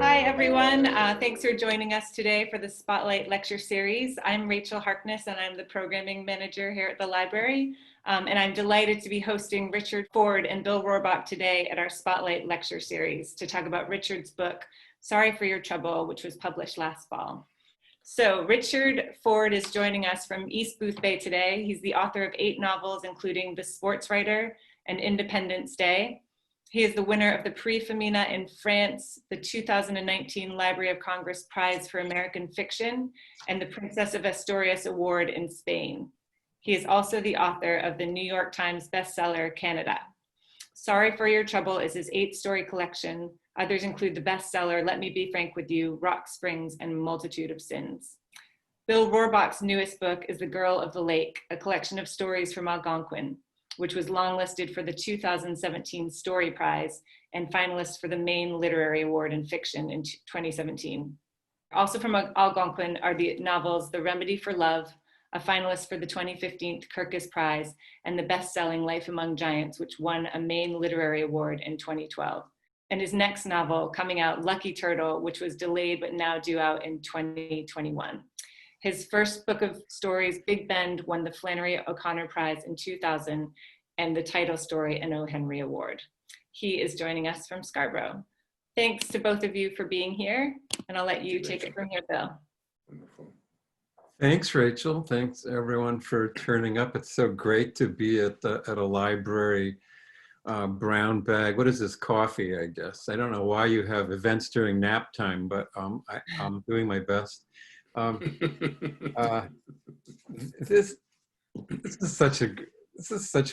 Hi, everyone. Thanks for joining us today for the Spotlight Lecture Series. I'm Rachel Harkness, and I'm the Programming Manager here at the library. And I'm delighted to be hosting Richard Ford and Bill Roorbach today at our Spotlight Lecture Series to talk about Richard's book, Sorry for Your Trouble, which was published last fall. So Richard Ford is joining us from East Boothbay today. He's the author of 8 novels, including The Sports Writer and Independence Day. He is the winner of the Prix Femina in France, the 2019 Library of Congress Prize for American Fiction, and the Princess of Asturias Award in Spain. He is also the author of the New York Times bestseller, Canada. Sorry for Your Trouble is his 8-story collection. Others include the bestseller, Let Me Be Frank with You, Rock Springs, and Multitude of Sins. Bill Roorbach's newest book is The Girl of the Lake, a collection of stories from Algonquin, which was longlisted for the 2017 Story Prize and finalist for the Maine Literary Award in Fiction in 2017. Also from Algonquin are the novels The Remedy for Love, a finalist for the 2015 Kirkus Prize, and the best-selling Life Among Giants, which won a Maine Literary Award in 2012. And his next novel, coming out, Lucky Turtle, which was delayed but now due out in 2021. His first book of stories, Big Bend, won the Flannery O'Connor Prize in 2000 and the title story, an O. Henry Award. He is joining us from Scarborough. Thanks to both of you for being here, and I'll let you take it from here, Bill. Wonderful. Thanks, Rachel. Thanks, everyone, for turning up. It's so great to be at a library. Brown bag. What is this? Coffee, I guess. I don't know why you have events during nap time, but I'm doing my best. This is such a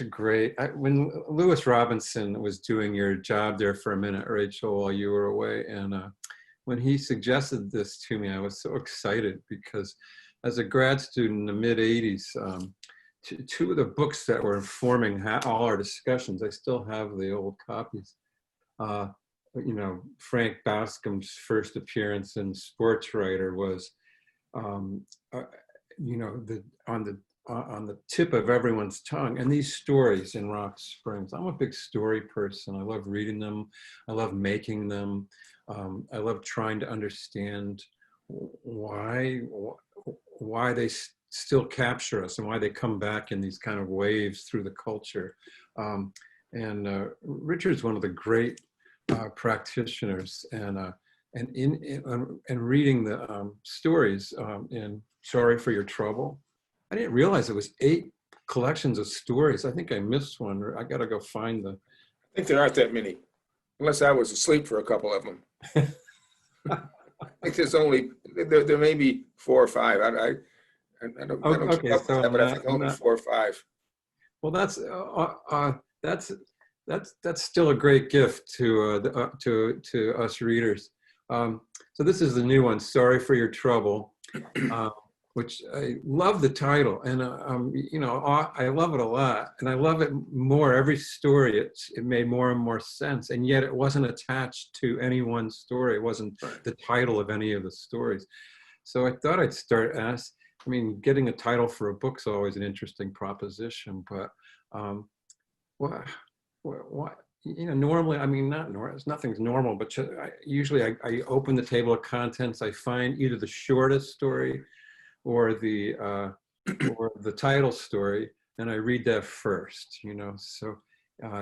great. When Lewis Robinson was doing your job there for a minute, Rachel, while you were away, and when he suggested this to me, I was so excited because, as a grad student in the mid '80s, two of the books that were informing all our discussions, I still have the old copies. Frank Baskin's first appearance in Sports Writer was, on the tip of everyone's tongue. And these stories in Rock Springs, I'm a big story person. I love reading them. I love making them. I love trying to understand why they still capture us and why they come back in these kind of waves through the culture. Richard's one of the great practitioners, and reading the stories in Sorry for Your Trouble. I didn't realize it was 8 collections of stories. I think I missed one. I got to go find them. I think there aren't that many, unless I was asleep for a couple of them. I think there may be 4 or 5. I don't Okay, so that, but I think only 4 or 5. Well, that's still a great gift to us readers. So this is the new one, Sorry for Your Trouble, which I love the title, and I love it a lot, and I love it more every story. It made more and more sense, and yet it wasn't attached to any one story. It wasn't the title of any of the stories. So I thought I'd start getting a title for a book's always an interesting proposition, but normally, nothing's normal, but usually I open the table of contents, I find either the shortest story or the title story, and I read that first, So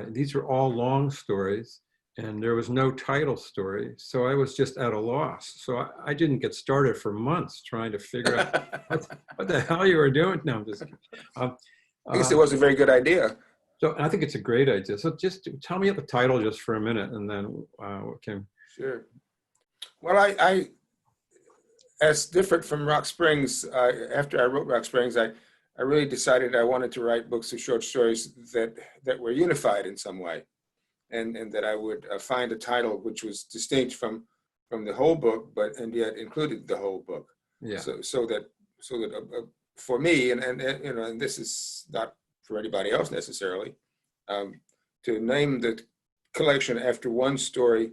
these are all long stories, and there was no title story, so I was just at a loss. So I didn't get started for months trying to figure out what the hell you were doing. No, I'm just kidding. I guess it was a very good idea. So I think it's a great idea. So just tell me the title just for a minute, and then we can. Sure. Well, I as different from Rock Springs, after I wrote Rock Springs, I really decided I wanted to write books of short stories that were unified in some way, and that I would find a title which was distinct from the whole book, and yet included the whole book. Yeah. So that for me, and this is not for anybody else necessarily, to name the collection after one story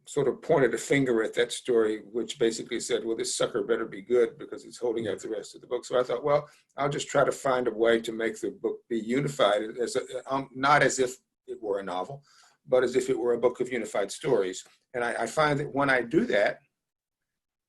sort of pointed a finger at that story, which basically said, well, this sucker better be good because it's holding out the rest of the book. So I thought, well, I'll just try to find a way to make the book be unified, not as if it were a novel, but as if it were a book of unified stories. And I find that when I do that,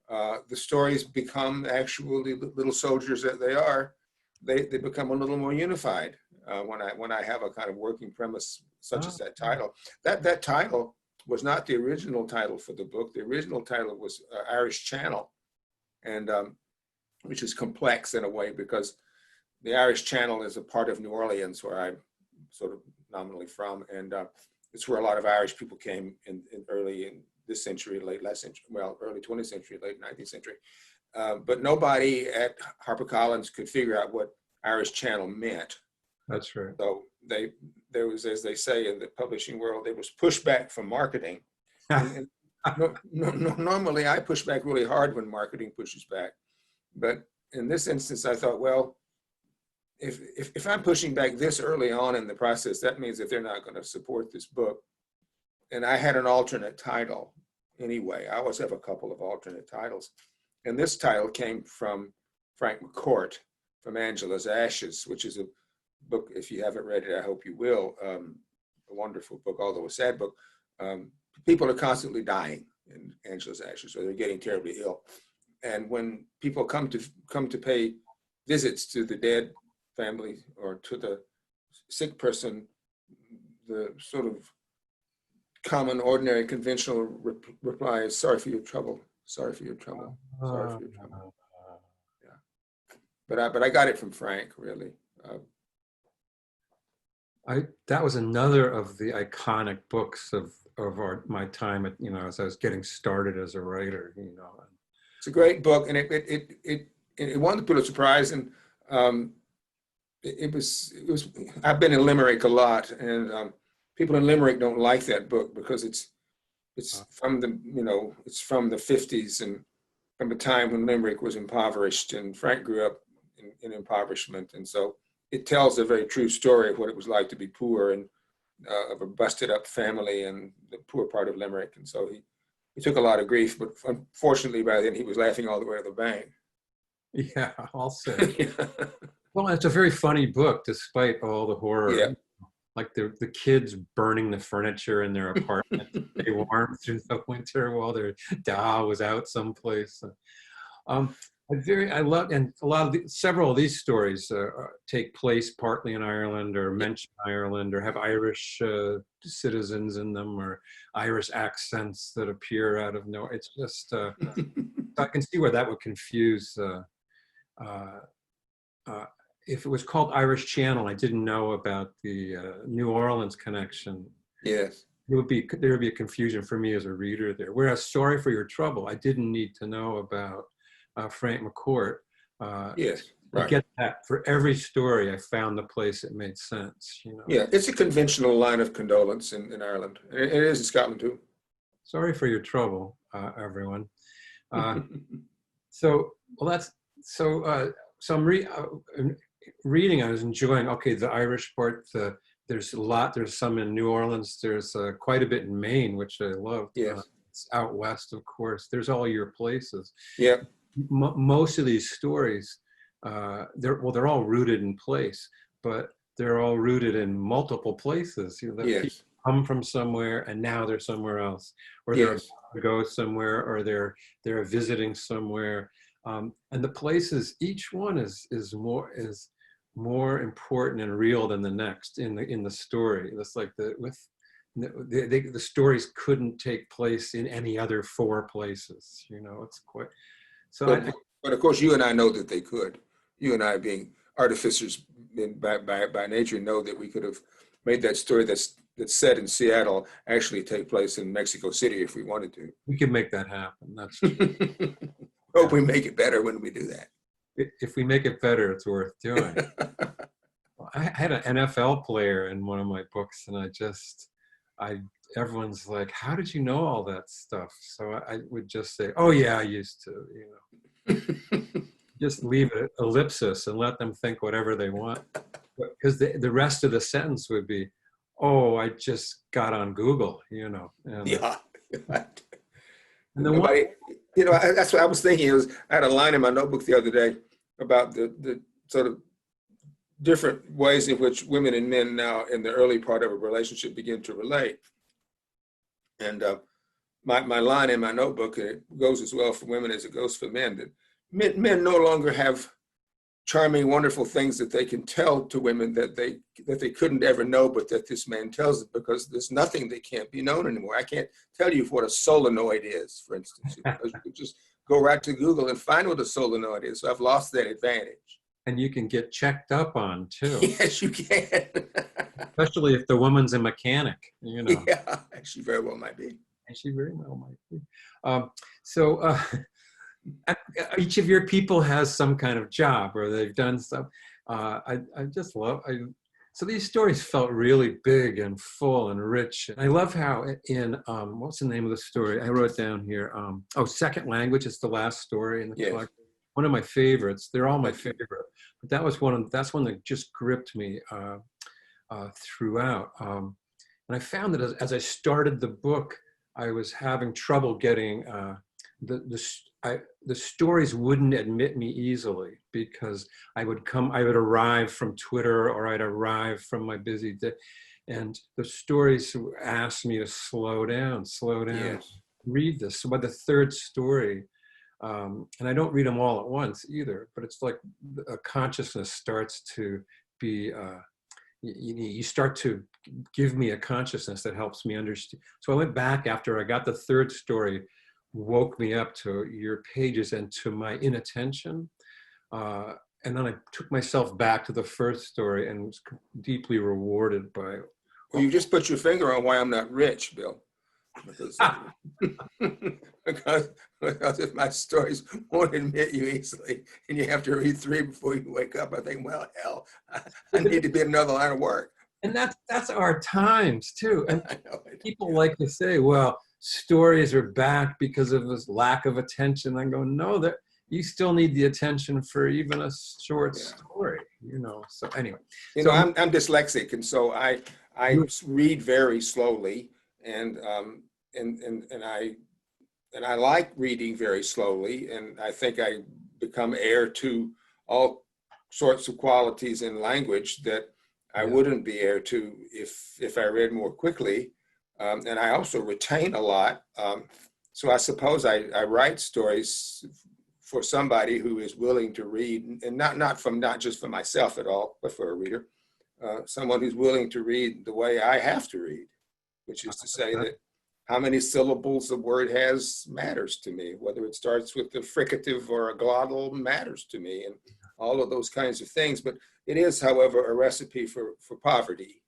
the stories become actually little soldiers that they are. They become a little more unified when I have a kind of working premise such as that title. That title was not the original title for the book. The original title was Irish Channel, and which is complex in a way because the Irish Channel is a part of New Orleans where I'm sort of nominally from, and it's where a lot of Irish people came in early in this century, late last century, well, early 20th century, late 19th century. But nobody at HarperCollins could figure out what Irish Channel meant. That's right. So there was, as they say in the publishing world, there was pushback from marketing. And normally I push back really hard when marketing pushes back. But in this instance, I thought, well, if I'm pushing back this early on in the process, that means that they're not going to support this book. And I had an alternate title anyway. I always have a couple of alternate titles. And this title came from Frank McCourt, from Angela's Ashes, which is a book, if you haven't read it, I hope you will. A wonderful book, although a sad book. People are constantly dying in Angela's Ashes, or they're getting terribly ill. And when people come to pay visits to the dead family or to the sick person, the sort of common, ordinary, conventional reply is, sorry for your trouble, sorry for your trouble, sorry for your trouble. Yeah. But I got it from Frank, really. That was another of the iconic books of my time at, as I was getting started as a writer, It's a great book, and it won the Pulitzer Prize, and it was I've been in Limerick a lot, and people in Limerick don't like that book because it's from the it's from the 50s and from a time when Limerick was impoverished, and Frank grew up in impoverishment, and so it tells a very true story of what it was like to be poor and of a busted up family and the poor part of Limerick, and so he took a lot of grief, but unfortunately by then he was laughing all the way to the bank. Yeah, I'll say. Well, it's a very funny book despite all the horror. Yeah. Like the kids burning the furniture in their apartment to stay warm through the winter while their doll was out someplace. I love, and several of these stories take place partly in Ireland or mention Ireland or have Irish citizens in them or Irish accents that appear out of nowhere. It's just, I can see where that would confuse. If it was called Irish Channel, I didn't know about the New Orleans connection. Yes. There would be a confusion for me as a reader there. Whereas Sorry for Your Trouble, I didn't need to know about Frank McCourt. Yes, right. I get that. For every story, I found the place it made sense. Yeah, it's a conventional line of condolence in Ireland. It is in Scotland too. Sorry for your trouble, everyone. I'm reading. I was enjoying. Okay, the Irish part. There's a lot. There's some in New Orleans. There's quite a bit in Maine, which I love. Yes. It's out west, of course. There's all your places. Yeah. Most of these stories, they're all rooted in place, but they're all rooted in multiple places. Yes. People come from somewhere and now they're somewhere else, or Yes. they're about to go somewhere, or they're visiting somewhere. And the places, each one is more important and real than the next in the story. That's like the stories couldn't take place in any other four places. It's quite. So, but of course, you and I know that they could. You and I, being artificers by nature, know that we could have made that story that's set in Seattle actually take place in Mexico City if we wanted to. We can make that happen. That's true. Hope we make it better when we do that. If we make it better, it's worth doing. I had an NFL player in one of my books, and everyone's like, how did you know all that stuff? So I would just say, oh yeah, I used to, just leave it ellipsis and let them think whatever they want. Because the rest of the sentence would be, oh, I just got on Google, And, yeah. And then that's what I was thinking. I had a line in my notebook the other day about the sort of different ways in which women and men now in the early part of a relationship begin to relate. And my line in my notebook, and it goes as well for women as it goes for men, that men no longer have charming, wonderful things that they can tell to women that they couldn't ever know, but that this man tells them, because there's nothing that can't be known anymore. I can't tell you what a solenoid is, for instance, because you could just go right to Google and find what a solenoid is. So I've lost that advantage. And you can get checked up on too. Yes, you can. Especially if the woman's a mechanic, you know. Yeah, she very well might be. And she very well might be. So each of your people has some kind of job, or they've done stuff. I just love. So these stories felt really big and full and rich. I love how in what's the name of the story? I wrote down here. Second Language is the last story in the collection. One of my favorites. They're all my favorite, but that's one that just gripped me throughout. And I found that as I started the book, I was having trouble getting the stories wouldn't admit me easily, because I would arrive from Twitter, or I'd arrive from my busy day, and the stories asked me to slow down, yes. Read this. So by the third story, and I don't read them all at once either, but it's like a consciousness starts to be, you start to give me a consciousness that helps me understand. So I went back after I got the third story, woke me up to your pages and to my inattention. And then I took myself back to the first story and was deeply rewarded by. Well, you just put your finger on why I'm not rich, Bill. Because if my stories won't admit you easily, and you have to read 3 before you wake up, I think, well, hell, I need to be in another line of work. And that's our times too. And people like to say, well, stories are back because of this lack of attention. I go, no, that you still need the attention for even a short story, you know. So anyway, I'm dyslexic, and so I read very slowly, and I like reading very slowly, and I think I become heir to all sorts of qualities in language that I wouldn't be heir to if I read more quickly. And I also retain a lot. So I suppose I write stories for somebody who is willing to read, and not just for myself at all, but for a reader, someone who's willing to read the way I have to read, which is to say that how many syllables a word has matters to me, whether it starts with a fricative or a glottal matters to me, and all of those kinds of things. But it is, however, a recipe for poverty.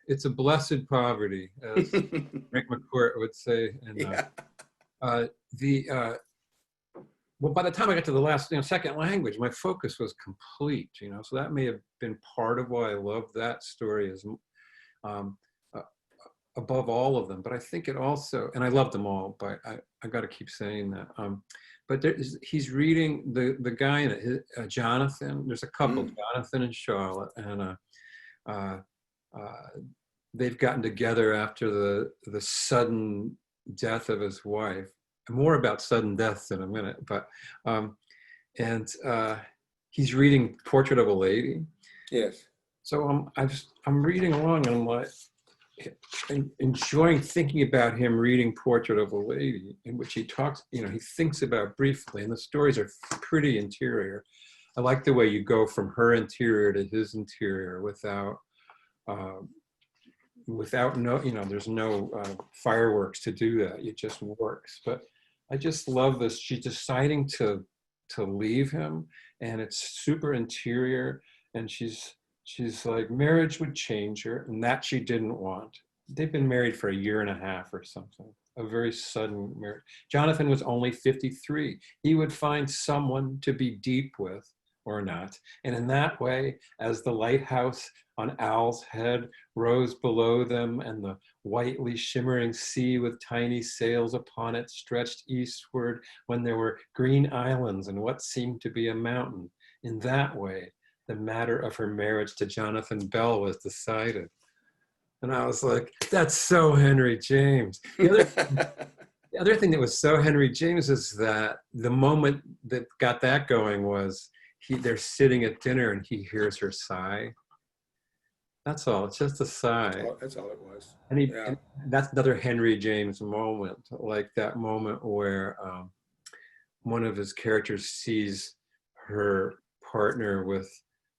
It's a blessed poverty, as Frank McCourt would say. And by the time I got to the last, Second Language, my focus was complete. So that may have been part of why I love that story as above all of them. But I think it also, and I love them all, but I got to keep saying that. But he's reading the guy in it, Jonathan. There's a couple, Jonathan and Charlotte, and they've gotten together after the sudden death of his wife. More about sudden deaths in a minute, but he's reading Portrait of a Lady. Yes. So I'm reading along, and I'm like enjoying thinking about him reading Portrait of a Lady, in which he talks, he thinks about briefly, and the stories are pretty interior. I like the way you go from her interior to his interior without there's no fireworks to do that. It just works. But I just love this. She's deciding to leave him, and it's super interior. And she's like, marriage would change her, and that she didn't want. They've been married for 1.5 years or something. A very sudden marriage. Jonathan was only 53. He would find someone to be deep with, or not. And in that way, as the lighthouse on Owl's Head rose below them, and the whitely shimmering sea with tiny sails upon it stretched eastward, when there were green islands and what seemed to be a mountain, in that way, the matter of her marriage to Jonathan Bell was decided. And I was like, that's so Henry James. The other thing that was so Henry James is that the moment that got that going was they're sitting at dinner and he hears her sigh. That's all. It's just a sigh. That's all it was. Yeah. And that's another Henry James moment, like that moment where one of his characters sees her partner with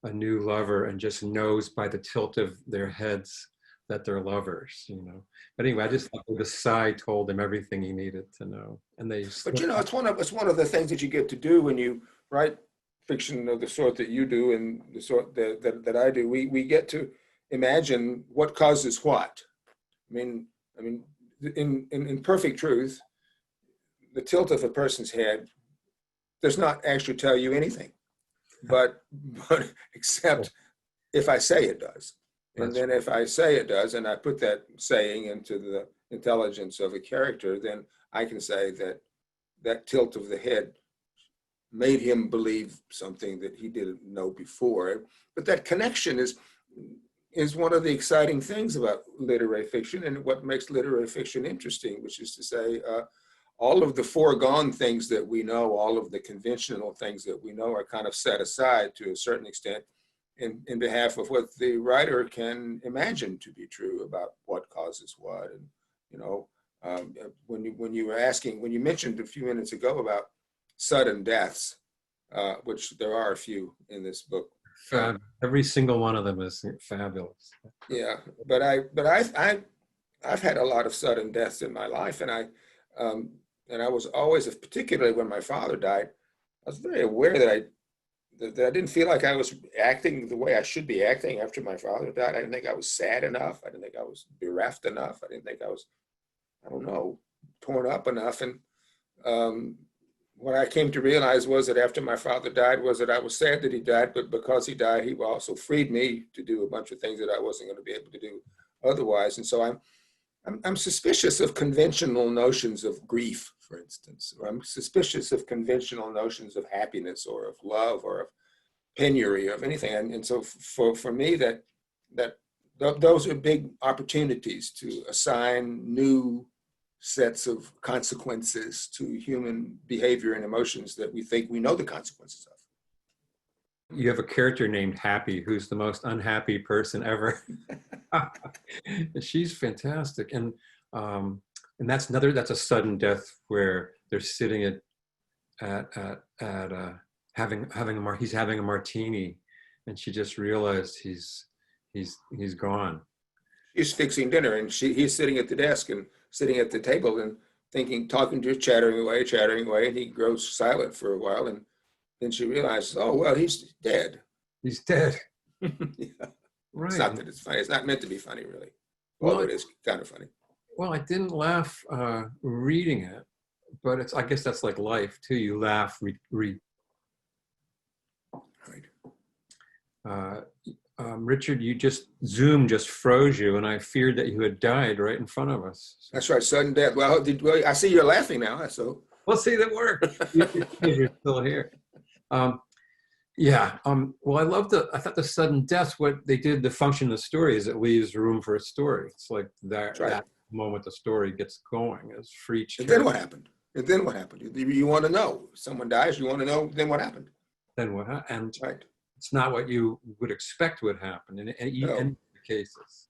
a new lover and just knows by the tilt of their heads that they're lovers, you know. But anyway, I just thought the sigh told him everything he needed to know. And they But you know, it's one of the things that you get to do when you write fiction of the sort that you do and the sort that I do. We get to imagine what causes what. I mean, in perfect truth, the tilt of a person's head does not actually tell you anything, but except if I say it does. And then if I say it does, and I put that saying into the intelligence of a character, then I can say that that tilt of the head made him believe something that he didn't know before. But that connection is one of the exciting things about literary fiction, and what makes literary fiction interesting, which is to say, all of the foregone things that we know, all of the conventional things that we know are kind of set aside to a certain extent in behalf of what the writer can imagine to be true about what causes what. And, you know, when you mentioned a few minutes ago about sudden deaths, which there are a few in this book. Every single one of them is fabulous. Yeah, but I've had a lot of sudden deaths in my life, and I was always, particularly when my father died, I was very aware that I didn't feel like I was acting the way I should be acting after my father died. I didn't think I was sad enough. I didn't think I was bereft enough. I didn't think I was, I don't know, torn up enough. And what I came to realize was that after my father died was that I was sad that he died, but because he died, he also freed me to do a bunch of things that I wasn't going to be able to do otherwise. And so I'm suspicious of conventional notions of grief, for instance. Or I'm suspicious of conventional notions of happiness or of love or of penury or of anything. And so for me, those are big opportunities to assign new sets of consequences to human behavior and emotions that we think we know the consequences of. You have a character named Happy, who's the most unhappy person ever. She's fantastic, and that's a sudden death where they're sitting he's having a martini, and she just realized he's gone. She's fixing dinner, and he's sitting at the desk and sitting at the table and thinking, talking to, chattering away, and he grows silent for a while, and then she realizes, oh, well, he's dead. He's dead. Yeah. Right. It's not that it's funny. It's not meant to be funny, really. Although it is kind of funny. Well, I didn't laugh reading it, but I guess that's like life, too. You laugh, read. Right. Richard, Zoom just froze you, and I feared that you had died right in front of us. So. That's right, sudden death. Well, I see you're laughing now, so. Well, see, that worked. You're still here. Well, I thought the sudden death, what they did, the function of the story is it leaves room for a story. It's like that moment the story gets going is for each character. Then what happened? You want to know. Someone dies, you want to know, then what happened? Then what happened? And right. It's not what you would expect would happen in any cases.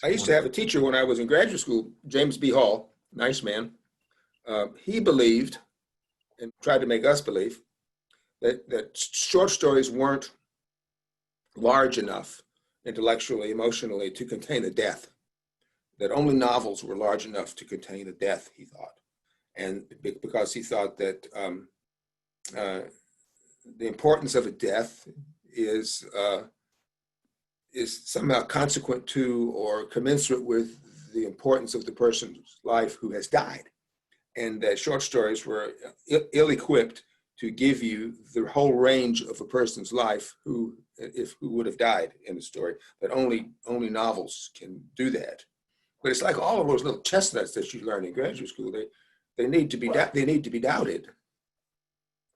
I used to have a teacher when I was in graduate school, James B. Hall, nice man. He believed, and tried to make us believe, that short stories weren't large enough intellectually, emotionally, to contain a death. That only novels were large enough to contain a death, he thought. And because he thought that the importance of a death is somehow consequent to or commensurate with the importance of the person's life who has died. And that short stories were ill-equipped to give you the whole range of a person's life who would have died in the story, but only novels can do that. But it's like all of those little chestnuts that you learn in graduate school. They need to be doubted.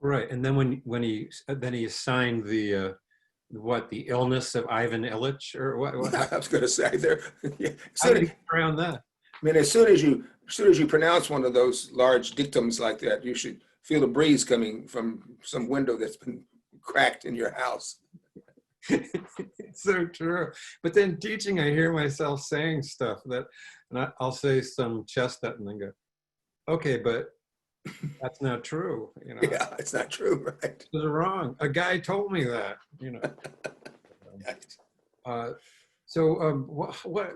Right, and then when he assigned the illness of Ivan Illich or what? I was going to say there. Yeah. How did you get around that? I mean, as soon as you pronounce one of those large dictums like that, you should feel a breeze coming from some window that's been cracked in your house. It's so true. But then teaching, I hear myself saying stuff that, and I'll say some chestnut and then go, okay, but that's not true. Yeah, it's not true, right? This is wrong. A guy told me that, Right.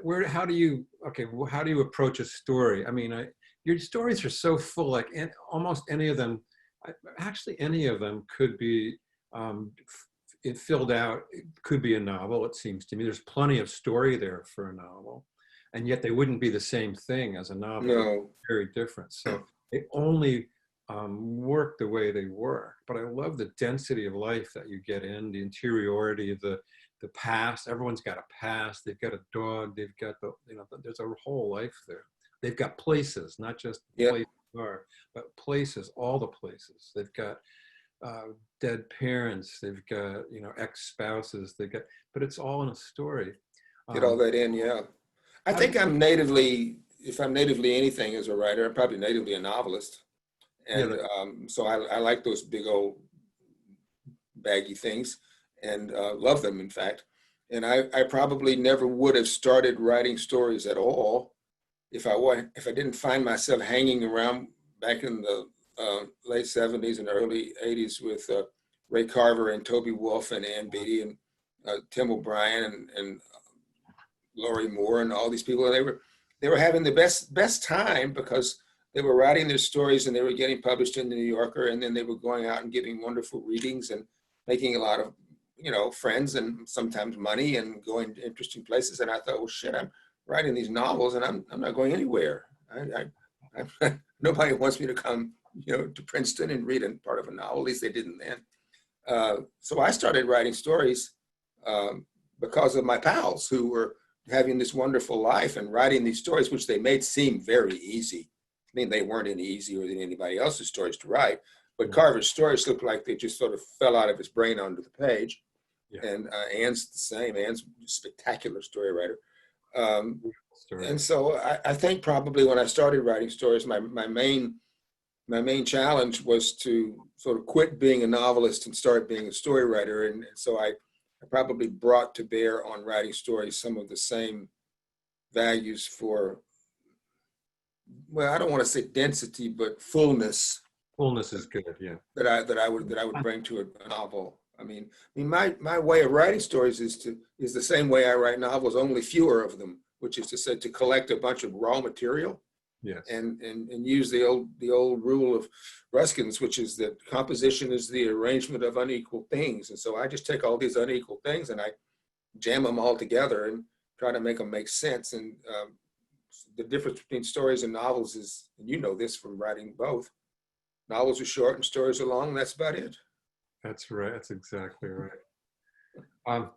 Where, how do you, how do you approach a story? I mean, your stories are so full, like almost any of them, actually any of them could be it filled out, it could be a novel, it seems to me. There's plenty of story there for a novel, and yet they wouldn't be the same thing as a novel. No. Very different. So they only work the way they work. But I love the density of life that you get in, the interiority of the past. Everyone's got a past. They've got a dog. They've got there's a whole life there. They've got places, not just places are, but places, all the places. They've got dead parents. They've got, ex-spouses. But it's all in a story. Get all that in, yeah. I think if I'm natively anything as a writer, I'm probably natively a novelist. And so I like those big old baggy things and love them, in fact. And I probably never would have started writing stories at all if I didn't find myself hanging around back in the late 70s and early 80s with Ray Carver and Toby Wolfe and Ann Beattie and Tim O'Brien and Laurie Moore and all these people. And they were having the best time because they were writing their stories and they were getting published in the New Yorker, and then they were going out and giving wonderful readings and making a lot of friends and sometimes money and going to interesting places. And I thought, well, shit, I'm writing these novels and I'm not going anywhere. Nobody wants me to come to Princeton and read a part of a novel. At least they didn't then. So I started writing stories because of my pals who were having this wonderful life and writing these stories, which they made seem very easy. I mean, they weren't any easier than anybody else's stories to write, but Carver's stories looked like they just sort of fell out of his brain onto the page. Yeah. And Ann's the same. Ann's a spectacular story writer. And so I think probably when I started writing stories, my main challenge was to sort of quit being a novelist and start being a story writer. And so I probably brought to bear on writing stories some of the same values for, well, I don't want to say density, but fullness. Fullness is good, yeah. That I would bring to a novel. I mean, my way of writing stories is the same way I write novels, only fewer of them, which is to say to collect a bunch of raw material. Yes. And use the old rule of Ruskin's, which is that composition is the arrangement of unequal things. And so I just take all these unequal things and I jam them all together and try to make them make sense. And the difference between stories and novels is, and you know this from writing both, novels are short and stories are long. That's about it. That's right. That's exactly right.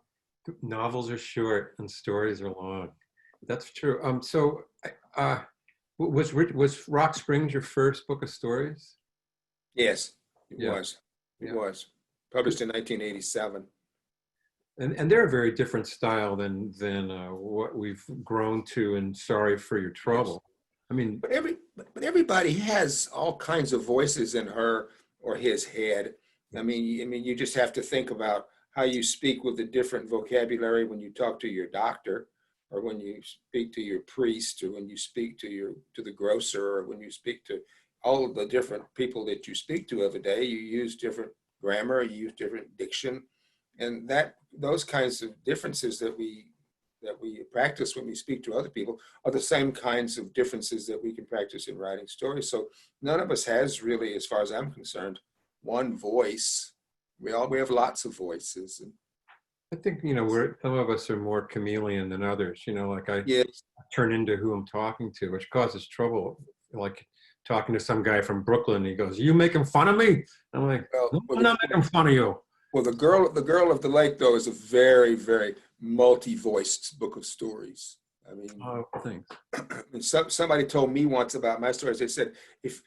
Novels are short and stories are long. That's true. Was Rock Springs your first book of stories? Yes, it was. It was published in 1987. And they're a very different style than what we've grown to in Sorry for Your Trouble. Yes. I mean, but everybody has all kinds of voices in her or his head. I mean, you just have to think about how you speak with a different vocabulary when you talk to your doctor, or when you speak to your priest, or when you speak to the grocer, or when you speak to all of the different people that you speak to every day. You use different grammar, you use different diction, and those kinds of differences that we practice when we speak to other people are the same kinds of differences that we can practice in writing stories. So none of us has really, as far as I'm concerned, one voice. We have lots of voices. And I think, some of us are more chameleon than others, like I turn into who I'm talking to, which causes trouble. Like talking to some guy from Brooklyn, he goes, "You making fun of me?" I'm like, "No, I'm not making fun of you." Well, the girl of the lake, though, is a very, very multi-voiced book of stories. I mean, thanks. Somebody told me once about my stories. They said, if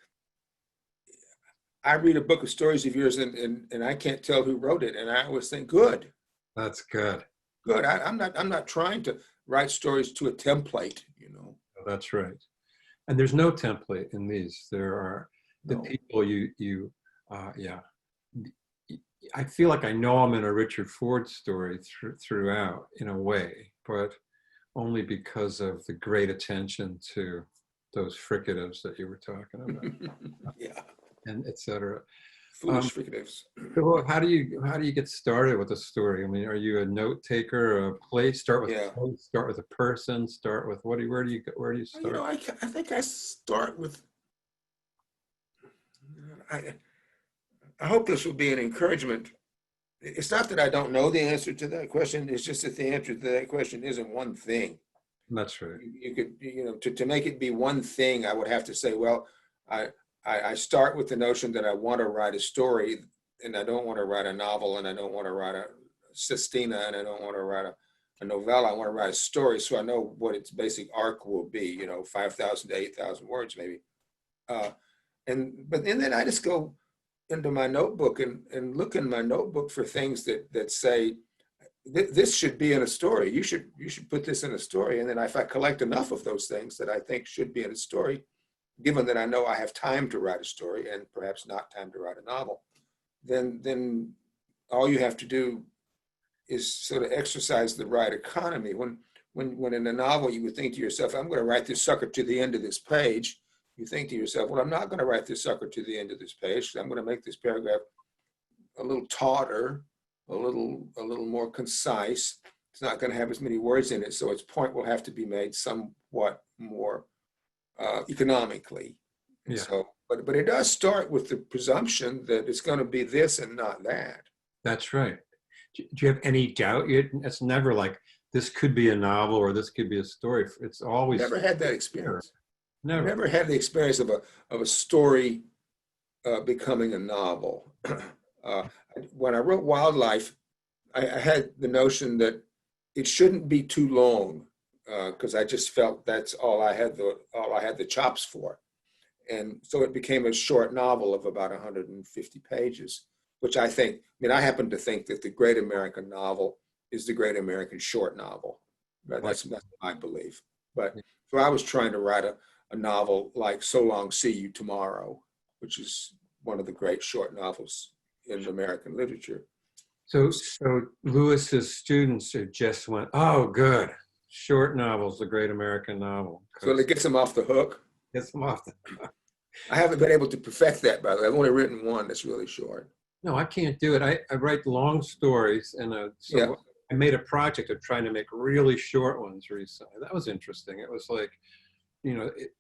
I read a book of stories of yours and I can't tell who wrote it, and I always think, good. That's good. Good. I'm not trying to write stories to a template, That's right. And there's no template in these. There are the people I feel like I know I'm in a Richard Ford story throughout in a way, but only because of the great attention to those fricatives that you were talking about, Yeah, and et cetera. foolish fricatives. So how do you get started with a story? I mean, are you a note taker, a place? Start with Yeah. a place, start with a person, start with where do you You know, start? I think I start with, I, I hope this will be an encouragement. It's not that I don't know the answer to that question. It's just that the answer to that question isn't one thing. That's right. You could, to make it be one thing, I would have to say, well, I, I start with the notion that I want to write a story, and I don't want to write a novel, and I don't want to write a sestina, and I don't want to write a novella. I want to write a story, so I know what its basic arc will be. 5,000 to 8,000 words, maybe. But then I just go into my notebook and look in my notebook for things that say this should be in a story. You should put this in a story. And then if I collect enough of those things that I think should be in a story, given that I know I have time to write a story and perhaps not time to write a novel, then all you have to do is sort of exercise the right economy. When in a novel you would think to yourself, I'm going to write this sucker to the end of this page. You think to yourself, well, I'm not going to write this sucker to the end of this page. I'm going to make this paragraph a little tauter, a little more concise. It's not going to have as many words in it, so its point will have to be made somewhat more economically. And Yeah, so, but it does start with the presumption that it's going to be this and not that. that's right. Do you have any doubt? It's never like this could be a novel or this could be a story. It's always Never had that experience. never. Never had the experience of a story becoming a novel. When I wrote Wildlife, I had the notion that it shouldn't be too long because I just felt that's all I had the chops for, and so it became a short novel of about 150 pages, which I happen to think that the great American novel is the great American short novel. Right? That's my belief. But so I was trying to write a novel like So Long, See You Tomorrow, which is one of the great short novels in American literature. So Lewis's students just went, oh, good. Short novels, the great American novel. So it gets them off the hook. Gets them off. I haven't been able to perfect that, by the way. I've only written one that's really short. No, I can't do it. I write long stories, and Yeah. I made a project of trying to make really short ones recently. That was interesting. It was like,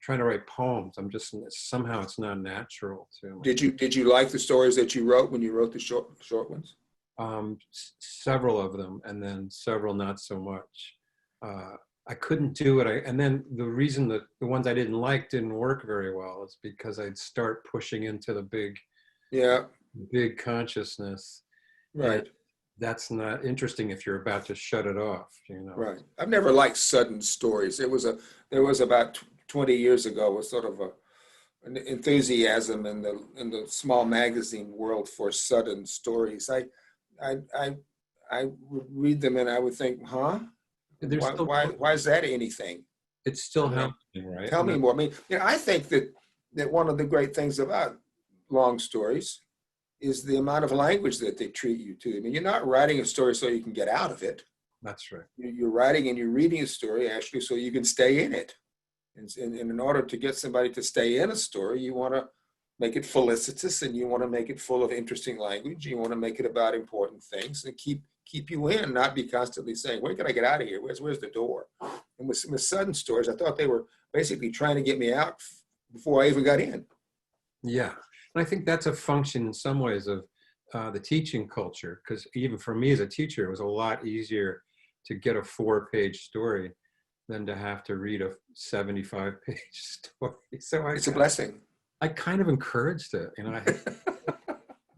trying to write poems. I'm just somehow it's not natural to me. Did you like the stories that you wrote when you wrote the short ones? Several of them, and then several not so much. I couldn't do it. And then the reason that the ones I didn't like didn't work very well is because I'd start pushing into the big consciousness. Right. And that's not interesting if you're about to shut it off, Right. I've never liked sudden stories. There was about 20 years ago a sort of an enthusiasm in the small magazine world for sudden stories. I would read them and I would think, huh? Why is that anything? It's still happening, right? Tell me more. I mean, I think that one of the great things about long stories is the amount of language that they treat you to. I mean, you're not writing a story so you can get out of it. That's right. You're writing and you're reading a story actually so you can stay in it. And in order to get somebody to stay in a story, you want to make it felicitous and you want to make it full of interesting language. You want to make it about important things and keep you in, not be constantly saying, where can I get out of here? Where's the door? And with sudden stories, I thought they were basically trying to get me out before I even got in. Yeah. And I think that's a function in some ways of the teaching culture, because even for me as a teacher, it was a lot easier to get a 4-page story than to have to read a 75-page story. So it's a blessing. I kind of encouraged it, and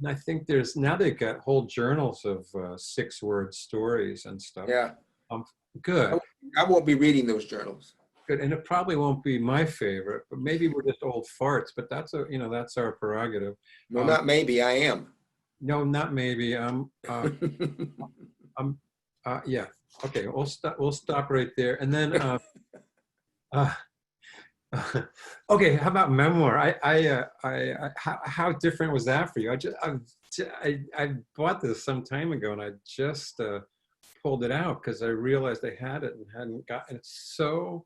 I think now they've got whole journals of 6-word stories and stuff. Yeah. Good. I won't be reading those journals. Good, and it probably won't be my favorite, but maybe we're just old farts. But that's our prerogative. No, not maybe. I am. No, not maybe. Yeah. Okay, we'll stop right there. And then Okay, how about memoir? How different was that for you? I bought this some time ago, and I just pulled it out because I realized I had it and hadn't gotten it. So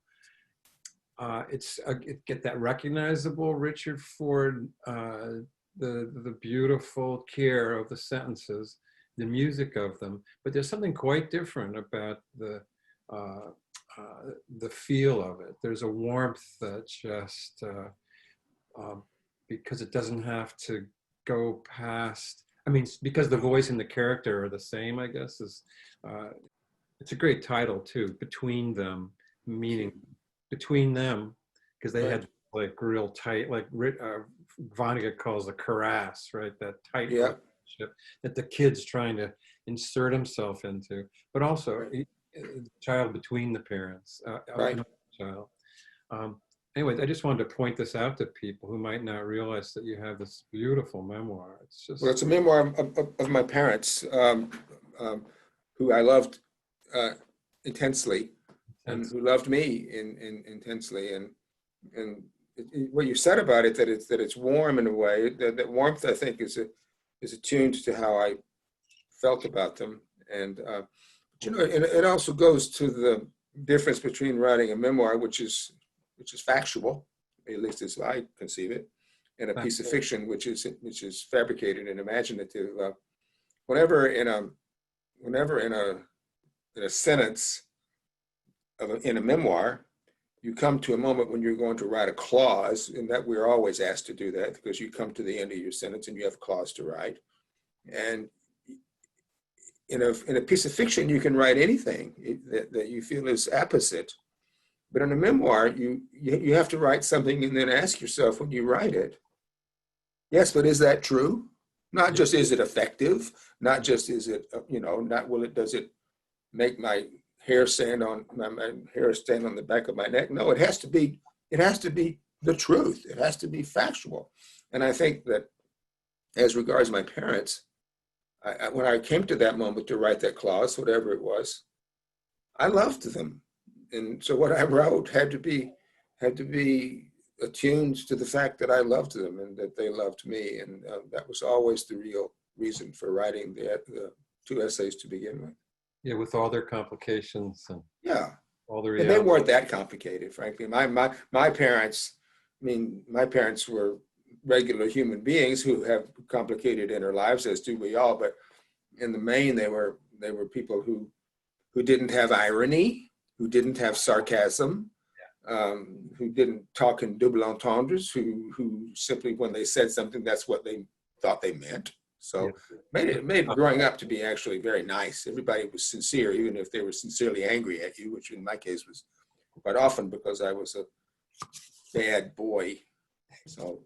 it get that recognizable Richard Ford, the beautiful care of the sentences, the music of them, but there's something quite different about uh, the feel of it. There's a warmth that just because it doesn't have to go past. I mean, because the voice and the character are the same, I guess is. It's a great title too. Between them, meaning between them, because they had like real tight, like Vonnegut calls a cuirass, right? That tight relationship that the kid's trying to insert himself into, but also the child between the parents, child. Anyways, I just wanted to point this out to people who might not realize that you have this beautiful memoir. It's just Well, it's a memoir of my parents, who I loved intensely, and who loved me intensely. And what you said about it, that it's warm in a way, that warmth, I think, is attuned to how I felt about them. And you know, it also goes to the difference between writing a memoir, which is factual, at least as I conceive it, and a piece of fiction, which is fabricated and imaginative. Whenever in a sentence in a memoir, you come to a moment when you're going to write a clause, and that we're always asked to do that because you come to the end of your sentence and you have a clause to write. And in a piece of fiction, you can write anything that you feel is apposite. But in a memoir, you have to write something and then ask yourself when you write it, yes, but is that true? Not just is it effective? Not just is it, does it make my hair stand on the back of my neck? No, it has to be the truth. It has to be factual. And I think that as regards my parents, when I came to that moment to write that clause, whatever it was, I loved them. And so what I wrote had to be attuned to the fact that I loved them and that they loved me. And that was always the real reason for writing the two essays to begin with. Yeah, with all their complications and all the and they weren't that complicated, frankly. My parents, my parents were regular human beings who have complicated inner lives, as do we all. But in the main, they were people who didn't have irony, who didn't have sarcasm, who didn't talk in double entendres, who simply, when they said something, that's what they thought they meant. So made growing up to be actually very nice. Everybody was sincere, even if they were sincerely angry at you, which in my case was quite often because I was a bad boy. So,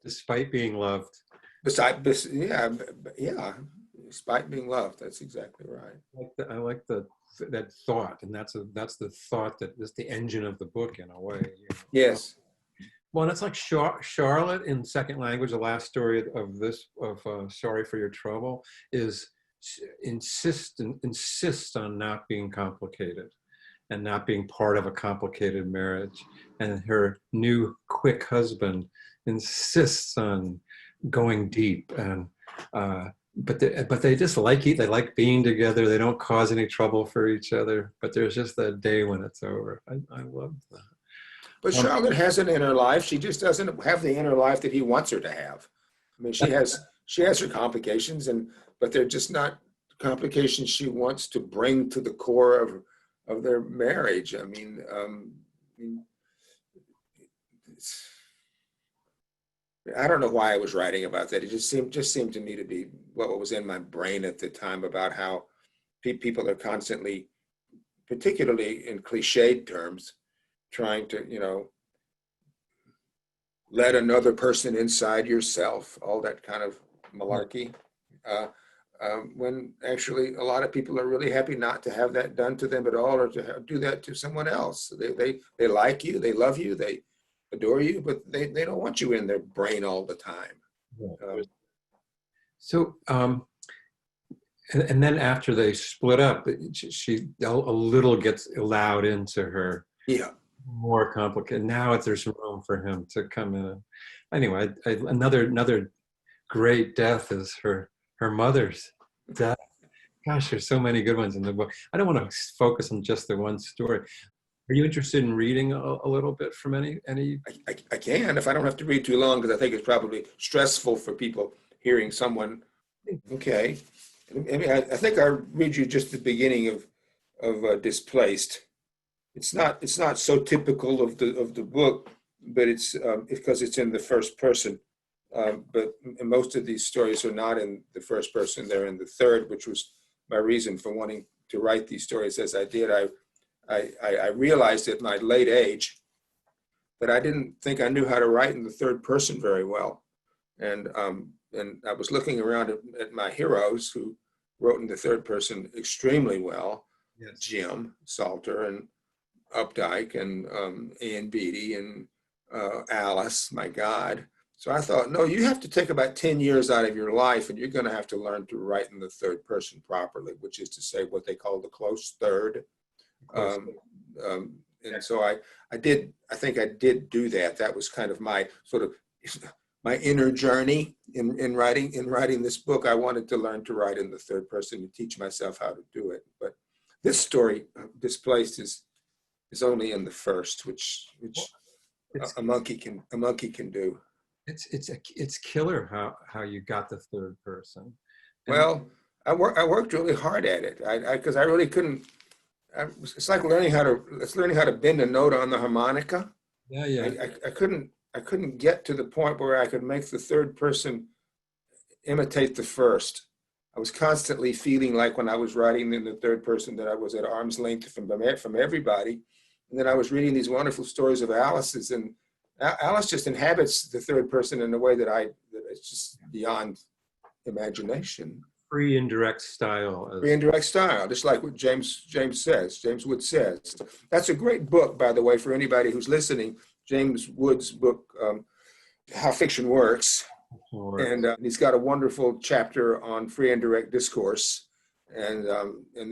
despite being loved. Despite being loved. That's exactly right. I like that thought, and that's the thought that is the engine of the book in a way. Yes. Well, and it's like Charlotte in second language. The last story of Sorry for Your Trouble is insists on not being complicated and not being part of a complicated marriage. And her new quick husband insists on going deep, and but they just they like being together. They don't cause any trouble for each other. But there's just that day when it's over. I love that. But Charlotte has an inner life. She just doesn't have the inner life that he wants her to have. I mean, she has her complications, but they're just not complications she wants to bring to the core of their marriage. I mean, I don't know why I was writing about that. It just seemed to me to be what was in my brain at the time about how people are constantly, particularly in cliched terms, trying to, let another person inside yourself, all that kind of malarkey. When actually a lot of people are really happy not to have that done to them at all, or to do that to someone else. They like you, they love you, they adore you, but they don't want you in their brain all the time. And then after they split up, she a little gets allowed into her more complicated. Now there's room for him to come in. Anyway, another great death is her mother's death. Gosh, there's so many good ones in the book. I don't want to focus on just the one story. Are you interested in reading a little bit from any? I can, if I don't have to read too long, because I think it's probably stressful for people hearing someone. Okay. I mean, I think I'll read you just the beginning of Displaced. It's not so typical of the book, but it's because it's in the first person. But most of these stories are not in the first person; they're in the third, which was my reason for wanting to write these stories as I did. I realized at my late age that I didn't think I knew how to write in the third person very well, and I was looking around at my heroes who wrote in the third person extremely well. Yes. Jim Salter and Updike and Ian Beattie and Alice, my God. So I thought, no, you have to take about 10 years out of your life and you're going to have to learn to write in the third person properly, which is to say what they call the close third. And so I think I did do that. That was kind of my sort of my inner journey in writing this book. I wanted to learn to write in the third person and teach myself how to do it. But this story, Displaced, is only in the first, which a monkey can do. It's killer how you got the third person. Well, I worked really hard at it. Because I really couldn't. It's like learning how to bend a note on the harmonica. Yeah. I couldn't get to the point where I could make the third person imitate the first. I was constantly feeling like when I was writing in the third person that I was at arm's length from everybody. And then I was reading these wonderful stories of Alice's, and Alice just inhabits the third person in a way that it's just beyond imagination. Free indirect style. Free indirect style, just like what James Wood says. That's a great book, by the way, for anybody who's listening. James Wood's book, How Fiction Works. And he's got a wonderful chapter on free and direct discourse. And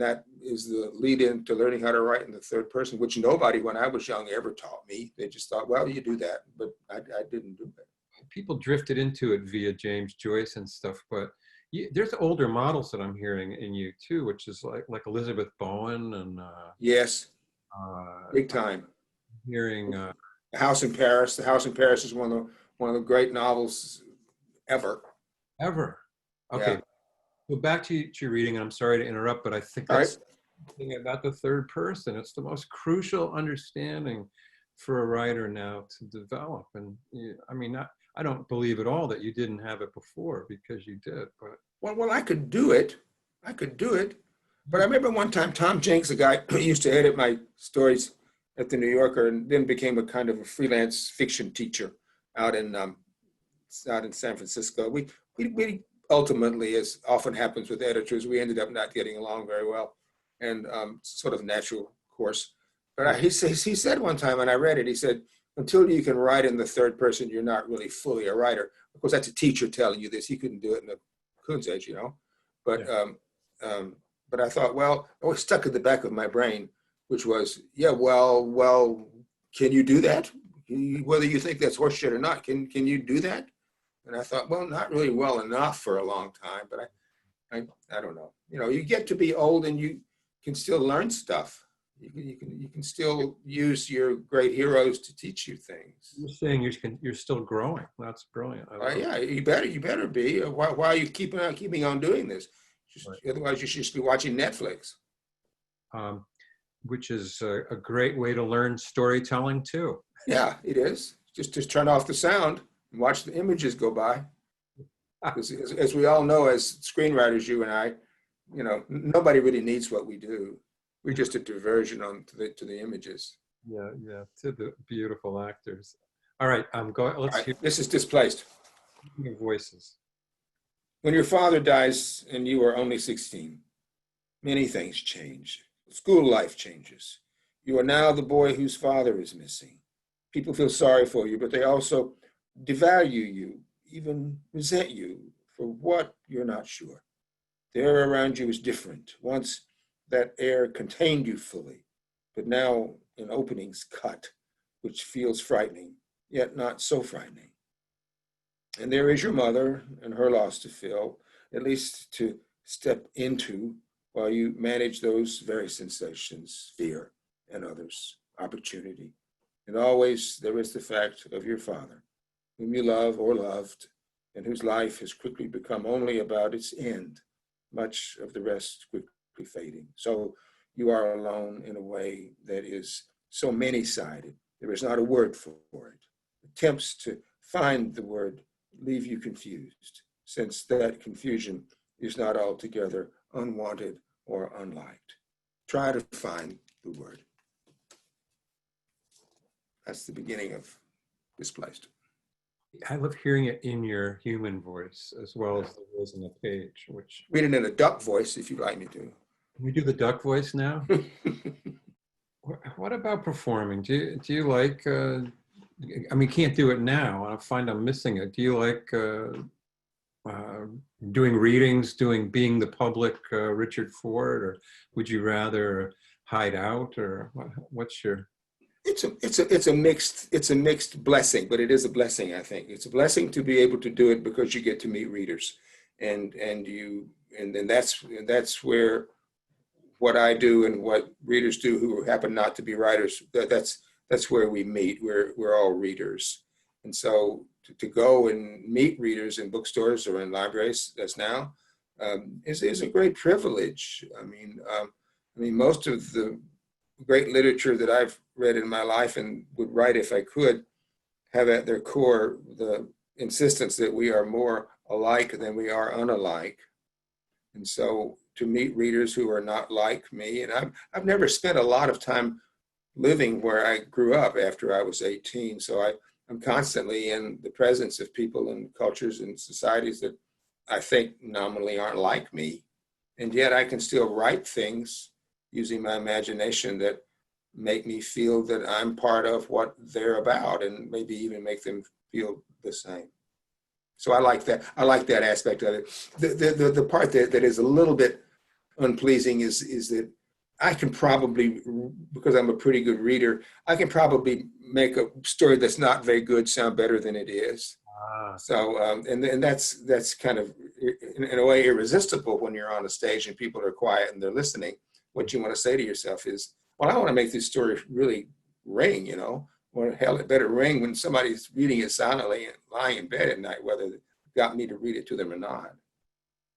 that is the lead in to learning how to write in the third person, which nobody when I was young ever taught me. They just thought, well, you do that, but I didn't do that. People drifted into it via James Joyce and stuff, but there's older models that I'm hearing in you too, which is like Elizabeth Bowen and yes, big time. Hearing The House in Paris. The House in Paris is one of the great novels ever. Okay. Yeah. Go back to your reading, and I'm sorry to interrupt, but I think that's something about the third person. It's the most crucial understanding for a writer now to develop. And I don't believe at all that you didn't have it before, because you did. But well, I could do it. But I remember one time Tom Jenks, a guy who used to edit my stories at the New Yorker, and then became a kind of a freelance fiction teacher out in San Francisco. We ultimately, as often happens with editors, we ended up not getting along very well, and sort of natural course. But he said one time, and I read it, he said, until you can write in the third person, you're not really fully a writer. Of course, that's a teacher telling you this. He couldn't do it in the Coons age, But but I thought, well, it was stuck at the back of my brain, which was, well, can you do that? Whether you think that's horseshit or not, can you do that? And I thought, well, not really well enough for a long time, but I don't know. You get to be old and you can still learn stuff. You can still use your great heroes to teach you things. you're saying you're still growing. That's brilliant. Yeah, you better be. Why are you keeping on doing this? Otherwise, you should just be watching Netflix. Which is a great way to learn storytelling too. Yeah, it is. Just turn off the sound and watch the images go by. As we all know, as screenwriters, you and I, nobody really needs what we do. We're just a diversion to the images. Yeah, to the beautiful actors. All right, let's hear. This is Displaced. Your voices. When your father dies and you are only 16, many things change. School life changes. You are now the boy whose father is missing. People feel sorry for you, but they also devalue you, even resent you for what you're not sure. The air around you is different. Once that air contained you fully, but now an opening's cut. which feels frightening, yet not so frightening. And there is your mother and her loss to fill, at least to step into while you manage those very sensations, fear and others, opportunity. And always there is the fact of your father, whom you love or loved, and whose life has quickly become only about its end, much of the rest quickly fading. So you are alone in a way that is so many-sided. There is not a word for it. Attempts to find the word leave you confused, since that confusion is not altogether unwanted or unliked. Try to find the word. That's the beginning of Displaced. I love hearing it in your human voice as well as the voice on the page, which Read it in a duck voice if you'd like me to. can we do the duck voice now? What about performing? Do you like, I mean, can't do it now. I find I'm missing it. Do you like doing readings, being the public Richard Ford, or would you rather hide out, or what's your? It's a mixed blessing, but it is a blessing, I think. It's a blessing to be able to do it because you get to meet readers, and that's where what I do and what readers do who happen not to be writers, that's where we meet. We're all readers. And so to go and meet readers in bookstores or in libraries, as now, is a great privilege. I mean, most of the great literature that I've read in my life and would write if I could have at their core the insistence that we are more alike than we are unalike. And so to meet readers who are not like me, and I've never spent a lot of time living where I grew up after I was 18. So I'm constantly in the presence of people and cultures and societies that I think nominally aren't like me. And yet I can still write things using my imagination that make me feel that I'm part of what they're about, and maybe even make them feel the same. So I like that. I like that aspect of it. The part that is a little bit unpleasing is that I can probably, because I'm a pretty good reader, I can probably make a story that's not very good sound better than it is. So, and that's kind of, in a way, irresistible when you're on a stage and people are quiet and they're listening. What you want to say to yourself is, well, I want to make this story really ring, or hell, it better ring when somebody's reading it silently and lying in bed at night, whether it got me to read it to them or not.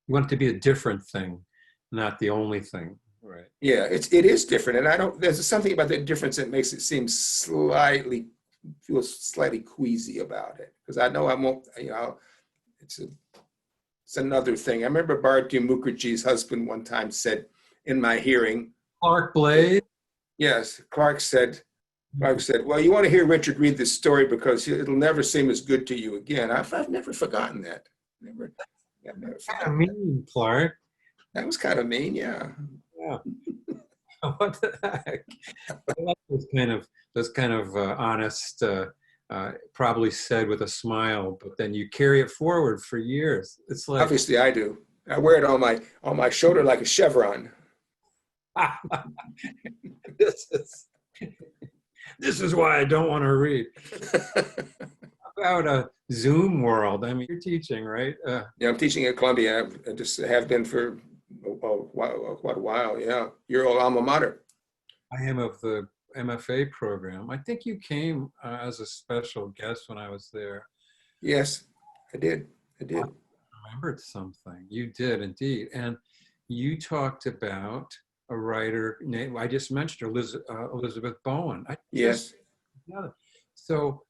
You want it to be a different thing, not the only thing, right? Yeah, it is different, and there's something about that difference that makes it seem feel slightly queasy about it, because I know I won't, it's another thing. I remember Bharati Mukherjee's husband one time said in my hearing, Clark Blade? Yes, Clark said, well, you want to hear Richard read this story because it'll never seem as good to you again. I've never forgotten that. I've never Kind of mean, Clark. That was kind of mean, yeah. Yeah. What the heck? I like those kind of honest, probably said with a smile, but then you carry it forward for years. It's like, obviously I do. I wear it on my shoulder like a chevron. This is why I don't want to read. About a Zoom world. I mean, you're teaching, right? Yeah, I'm teaching at Columbia. I just have been for quite a while. Yeah, your old alma mater. I am of the MFA program. I think you came as a special guest when I was there. Yes, I did. I remembered something. You did indeed. And you talked about a writer named, I just mentioned her, Elizabeth Bowen. Yes. So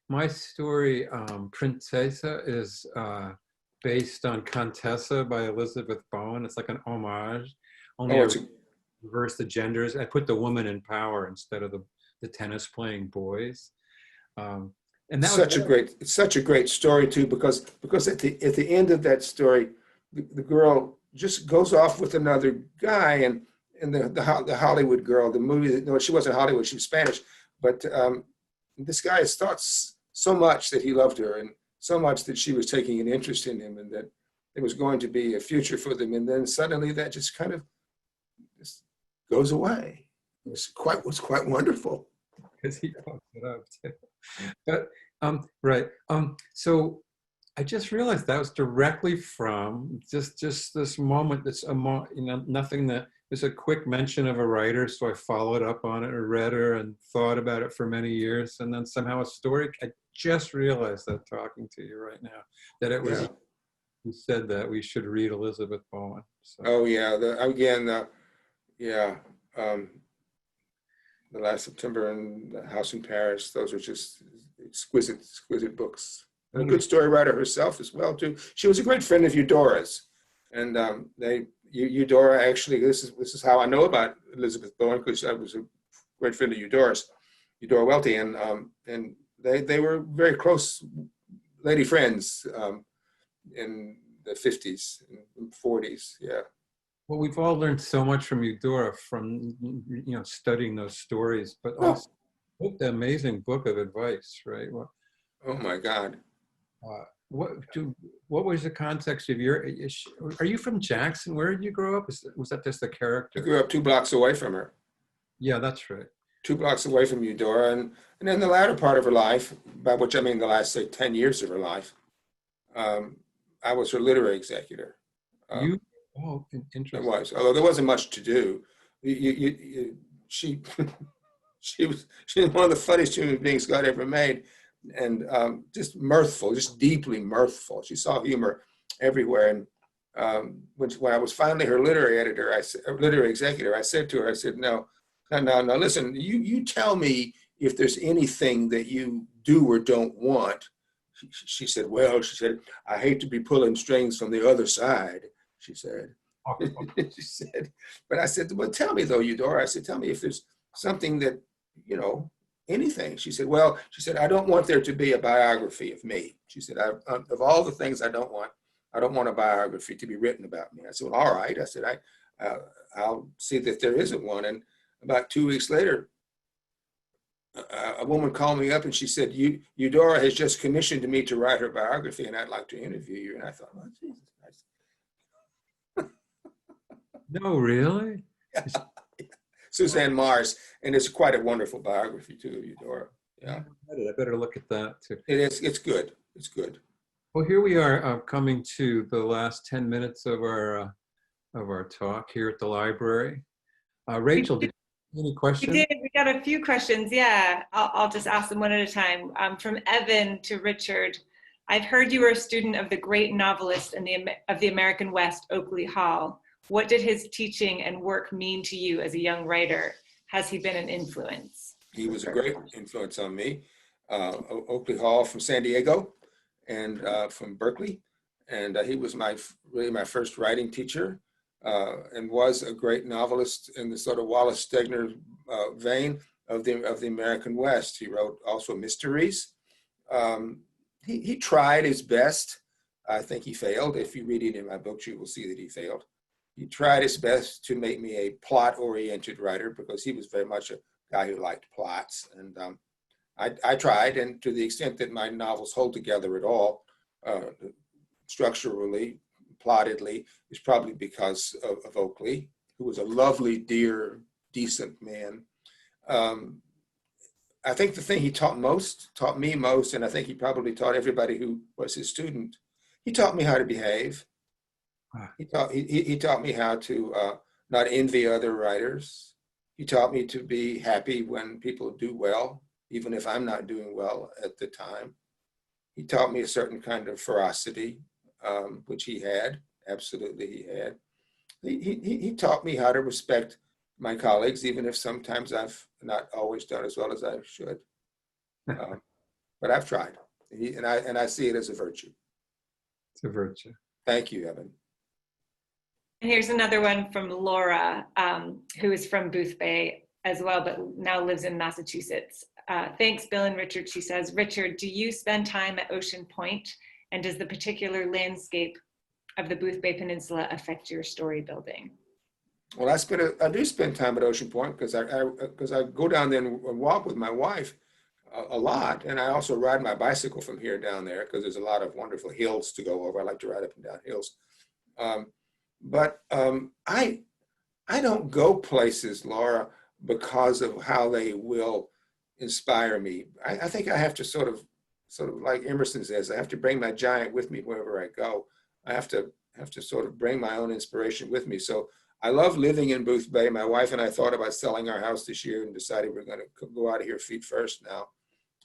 my story, Princesa, is based on Contessa by Elizabeth Bowen. It's like an homage. Only I reverse the genders. I put the woman in power instead of the tennis playing boys. And that it's such a great story too, because at the end of that story, the girl just goes off with another guy, and the Hollywood girl, the movie, no, she wasn't Hollywood, she was Spanish, but this guy has thought so much that he loved her, and so much that she was taking an interest in him, and that there was going to be a future for them, and then suddenly that just kind of just goes away. It was quite wonderful. because he pops it up too. But right. So I just realized that was directly from just this moment. That's nothing that was a quick mention of a writer. So I followed up on it or read her and thought about it for many years. And then somehow a story, I just realized that talking to you right now, that it was, Yeah. you said that we should read Elizabeth Bowen. So. Oh yeah. Yeah. The Last September and The House in Paris. Those are just exquisite books. And a good story writer herself as well too. She was a great friend of Eudora's, and Eudora actually. This is how I know about Elizabeth Bowen, because I was a great friend of Eudora's, Eudora Welty, and they were very close lady friends in the 50s and 40s. Yeah. Well, we've all learned so much from Eudora from studying those stories, but also the amazing book of advice, right? Well, oh my God. What was the context of your? Are you from Jackson? Where did you grow up? Was that just the character? I grew up 2 blocks away from her. Yeah, that's right. 2 blocks away from Eudora, and in the latter part of her life, by which I mean the last, say, 10 years of her life, I was her literary executor. Interesting. It was, although there wasn't much to do. She was one of the funniest human beings God ever made, and just mirthful, just deeply mirthful. She saw humor everywhere. And when I was finally her literary editor, literary executor, I said to her, I said, no, listen, you tell me if there's anything that you do or don't want. She said, I hate to be pulling strings from the other side, she said. She said, but I said, well, tell me though, Eudora. I said, tell me if there's something that, anything. She said, I don't want there to be a biography of me. She said, of all the things I don't want a biography to be written about me. I said, well, all right. I said, I'll see that there isn't one. And about 2 weeks later, a woman called me up and she said, Eudora has just commissioned me to write her biography and I'd like to interview you. And I thought, oh, Jesus Christ. No, really? Suzanne Mars, and it's quite a wonderful biography too, Eudora. Yeah, I better look at that too. It is. It's good. It's good. Well, here we are coming to the last 10 minutes of our talk here at the library. Rachel, did you have any questions? We did. We got a few questions. Yeah, I'll just ask them one at a time. From Evan to Richard. I've heard you were a student of the great novelist of the American West, Oakley Hall. What did his teaching and work mean to you as a young writer? Has he been an influence? He was a great influence on me. Oakley Hall from San Diego and from Berkeley. And he was really my first writing teacher and was a great novelist in the sort of Wallace Stegner vein of the American West. He wrote also mysteries. He tried his best. I think he failed. If you read any of my books, you will see that he failed. He tried his best to make me a plot-oriented writer because he was very much a guy who liked plots. And I tried, and to the extent that my novels hold together at all, structurally, plottedly, is probably because of Oakley, who was a lovely, dear, decent man. I think the thing he taught me most, and I think he probably taught everybody who was his student, he taught me how to behave. He taught me how to not envy other writers. He taught me to be happy when people do well, even if I'm not doing well at the time. He taught me a certain kind of ferocity, which he had. Absolutely, he had. He taught me how to respect my colleagues, even if sometimes I've not always done as well as I should. But I've tried, and I see it as a virtue. It's a virtue. Thank you, Evan. And here's another one from Laura, who is from Booth Bay as well, but now lives in Massachusetts. Thanks, Bill and Richard, she says. Richard, do you spend time at Ocean Point? And does the particular landscape of the Booth Bay Peninsula affect your story building? Well, I do spend time at Ocean Point because I go down there and walk with my wife a lot. And I also ride my bicycle from here down there because there's a lot of wonderful hills to go over. I like to ride up and down hills. But I don't go places, Laura, because of how they will inspire me. I think I have to sort of like Emerson says, I have to bring my giant with me wherever I go. I have to sort of bring my own inspiration with me. So I love living in Booth Bay. My wife and I thought about selling our house this year and decided we're going to go out of here feet first now.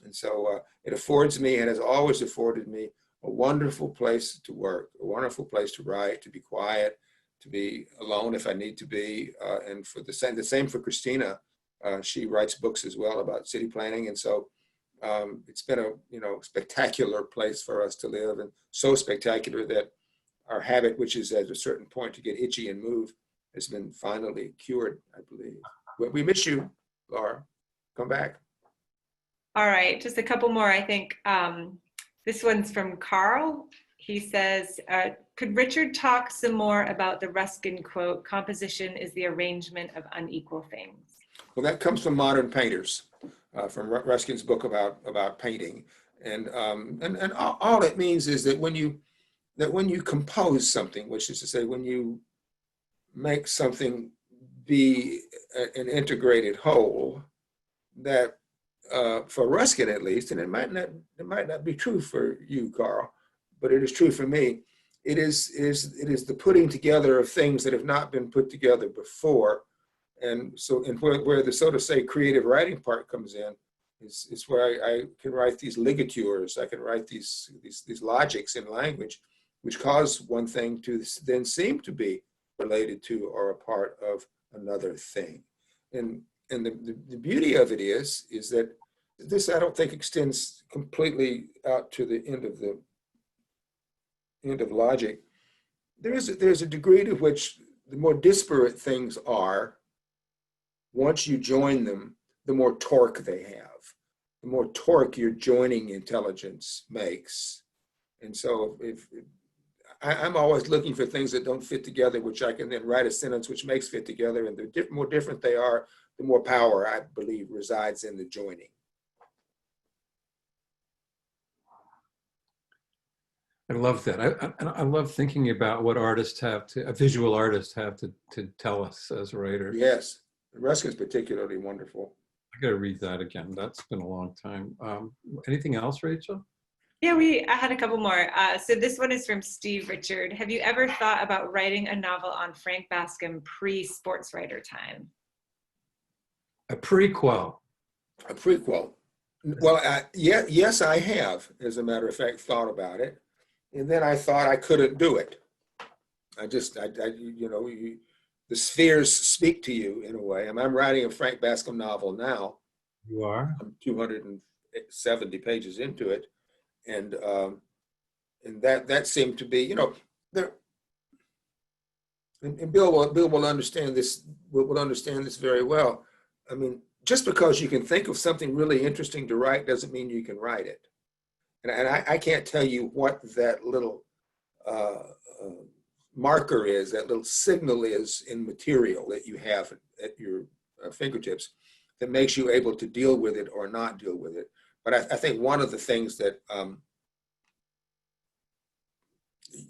And so it affords me, and has always afforded me, a wonderful place to work, a wonderful place to write, to be quiet, to be alone if I need to be. And for the same for Christina. She writes books as well about city planning. And so it's been a spectacular place for us to live, and so spectacular that our habit, which is at a certain point to get itchy and move, has been finally cured, I believe. But we miss you, Laura. Come back. All right, just a couple more, I think. This one's from Carl. He says, could Richard talk some more about the Ruskin quote, "Composition is the arrangement of unequal things"? Well, that comes from modern painters, from Ruskin's book about painting. And all it means is that when you compose something, which is to say, when you make something be an integrated whole, that for Ruskin at least, and it might not be true for you, Carl, but it is true for me. It is the putting together of things that have not been put together before, and where the, so to say, creative writing part comes in is where I can write these ligatures. I can write these logics in language, which cause one thing to then seem to be related to or a part of another thing. And the beauty of it is that this, I don't think, extends completely out to the end of logic. There's a degree to which the more disparate things are, once you join them, the more torque they have, the more torque your joining intelligence makes. And so if I'm always looking for things that don't fit together, which I can then write a sentence which makes fit together, and the more different they are, the more power, I believe, resides in the joining. I love that. I love thinking about what visual artists have to tell us as writers. Yes, Ruskin's particularly wonderful. I got to read that again. That's been a long time. Anything else, Rachel? Yeah, I had a couple more. So this one is from Steve Richard. Have you ever thought about writing a novel on Frank Baskin pre-sports writer time? A prequel. A prequel. Well, yes, I have, as a matter of fact, thought about it. And then I thought I couldn't do it. The spheres speak to you in a way. I'm writing a Frank Baskin novel now. You are? I'm 270 pages into it. And that seemed to be, there. And Bill will understand this. Will understand this very well. I mean, just because you can think of something really interesting to write doesn't mean you can write it. And I can't tell you what that little marker is, that little signal is in material that you have at your fingertips that makes you able to deal with it or not deal with it. But I think one of the things that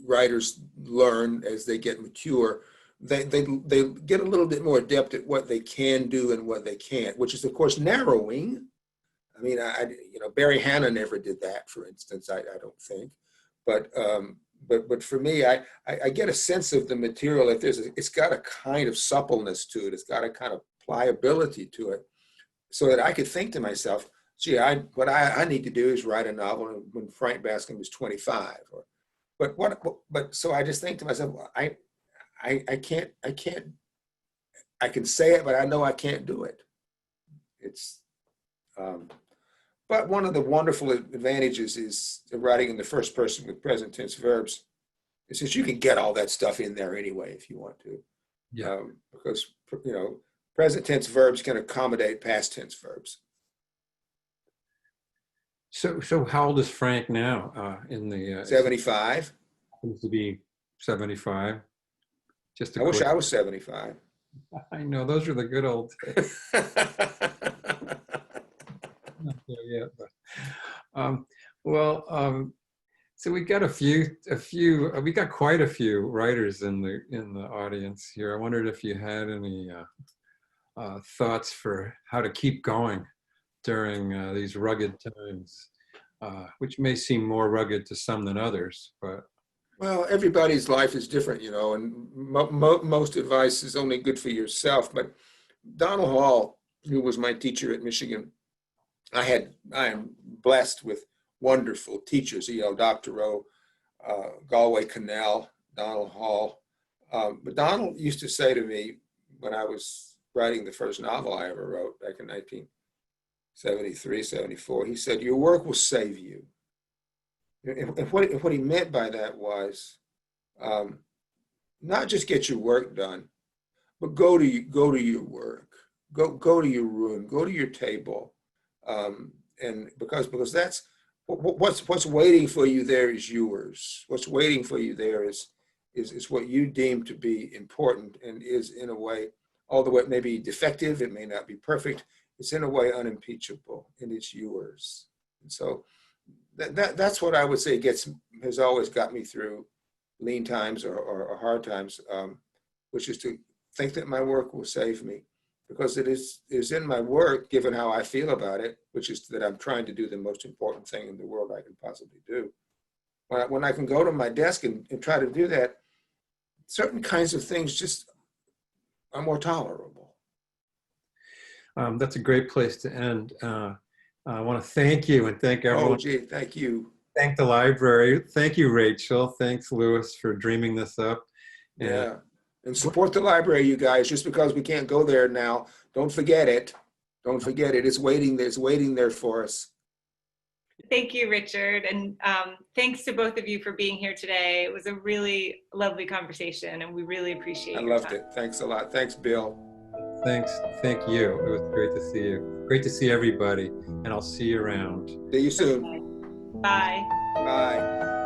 writers learn as they get mature, they get a little bit more adept at what they can do and what they can't, which is, of course, narrowing. I mean, Barry Hannah never did that, for instance, I don't think. But for me, I get a sense of the material that it's got a kind of suppleness to it. It's got a kind of pliability to it, so that I could think to myself, gee, what I need to do is write a novel when Frank Baskin was 25. So I just think to myself, I can say it, but I know I can't do it. But one of the wonderful advantages is writing in the first person with present tense verbs is that you can get all that stuff in there anyway if you want to. Yeah. Because, present tense verbs can accommodate past tense verbs. So how old is Frank now? 75. Happens to be 75. I wish I was 75. I know, those are the good old days. Not there yet, but so we got we got quite a few writers in the audience here. I wondered if you had any thoughts for how to keep going during these rugged times, which may seem more rugged to some than others, but. Well, everybody's life is different, and most advice is only good for yourself. But Donald Hall, who was my teacher at Michigan, I am blessed with wonderful teachers, Dr. Rowe, Galway Connell, Donald Hall. But Donald used to say to me when I was writing the first novel I ever wrote back in 1973, 74, he said, "Your work will save you." And what he meant by that was not just get your work done, but go to your work, go to your room, go to your table, and because that's what's waiting for you there is yours. What's waiting for you there is what you deem to be important, and is in a way, although it may be defective, it may not be perfect, it's in a way unimpeachable, and it's yours. And so that's what I would say has always got me through lean times or hard times, which is to think that my work will save me, because it is in my work, given how I feel about it, which is that I'm trying to do the most important thing in the world I can possibly do. When I can go to my desk and try to do that, certain kinds of things just are more tolerable. That's a great place to end. I want to thank you and thank everyone. Oh, gee, thank you. Thank the library. Thank you, Rachel. Thanks, Louis, for dreaming this up. Yeah. And support the library, you guys. Just because we can't go there now, don't forget it. Don't forget it. It's waiting there. It's waiting there for us. Thank you, Richard. And thanks to both of you for being here today. It was a really lovely conversation, and we really appreciate it. I loved it. Thanks a lot. Thanks, Bill. Thanks. Thank you. It was great to see you. Great to see everybody, and I'll see you around. See you soon. Okay. Bye. Bye.